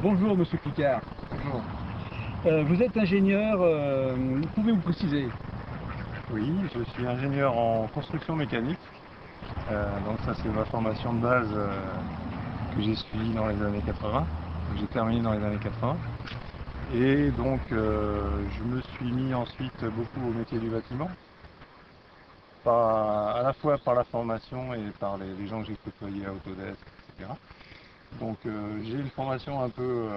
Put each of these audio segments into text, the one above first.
Bonjour Monsieur Picard. Bonjour. Vous êtes ingénieur, pouvez-vous préciser? Oui, je suis ingénieur en construction mécanique. Donc ça c'est ma formation de base que j'ai suivie dans les années 80. Que j'ai terminé dans les années 80. Et donc je me suis mis ensuite beaucoup au métier du bâtiment. À la fois par la formation et par les gens que j'ai côtoyés à Autodesk, etc. Donc j'ai une formation un peu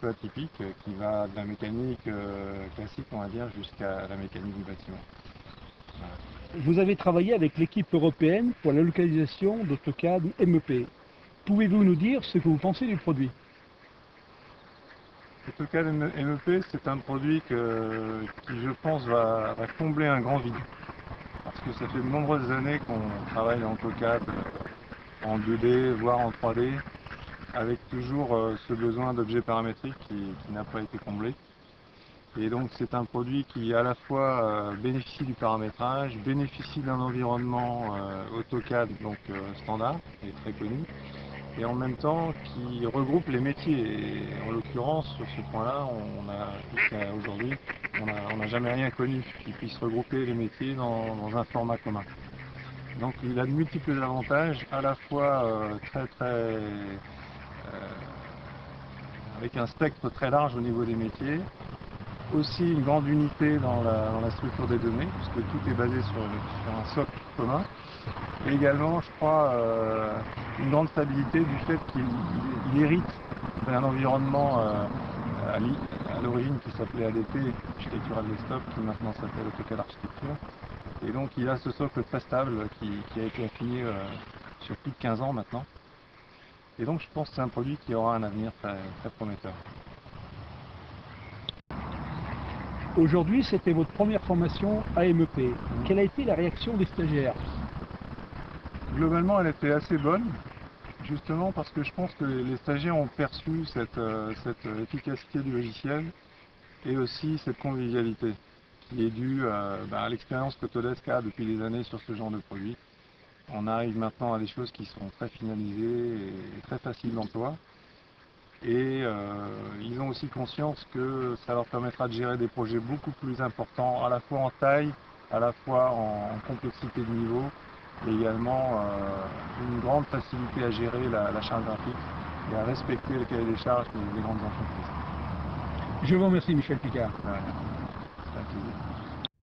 atypique qui va de la mécanique classique on va dire jusqu'à la mécanique du bâtiment. Voilà. Vous avez travaillé avec l'équipe européenne pour la localisation d'AutoCAD MEP. Pouvez-vous nous dire ce que vous pensez du produit? AutoCAD MEP, c'est un produit qui, je pense, va combler un grand vide. Parce que ça fait de nombreuses années qu'on travaille en AutoCAD en 2D, voire en 3D, avec toujours ce besoin d'objets paramétriques qui n'a pas été comblé. Et donc c'est un produit qui à la fois bénéficie du paramétrage, bénéficie d'un environnement AutoCAD donc standard et très connu, et en même temps qui regroupe les métiers. Et en l'occurrence, sur ce point-là, on a jusqu'à aujourd'hui, on n'a jamais rien connu qui puisse regrouper les métiers dans un format commun. Donc il a de multiples avantages, à la fois avec un spectre très large au niveau des métiers, aussi une grande unité dans la structure des données, puisque tout est basé sur un socle commun. Et également, je crois, une grande stabilité du fait qu'il hérite d'un environnement à l'origine qui s'appelait ADP, Architectural Desktop, qui maintenant s'appelle AutoCAD Architecture. Et donc il a ce socle très stable qui a été affiné sur plus de 15 ans maintenant. Et donc je pense que c'est un produit qui aura un avenir très prometteur. Aujourd'hui, c'était votre première formation à MEP. Quelle a été la réaction des stagiaires? Globalement, elle était assez bonne, justement parce que je pense que les stagiaires ont perçu cette efficacité du logiciel et aussi cette convivialité qui est due à l'expérience que Autodesk a depuis des années sur ce genre de produit. On arrive maintenant à des choses qui sont très finalisées et très faciles d'emploi. Et ils ont aussi conscience que ça leur permettra de gérer des projets beaucoup plus importants, à la fois en taille, à la fois en complexité de niveau, et également une grande facilité à gérer la charge graphique et à respecter le cahier des charges des grandes entreprises. Je vous remercie Michel Picard. Voilà. C'est un plaisir.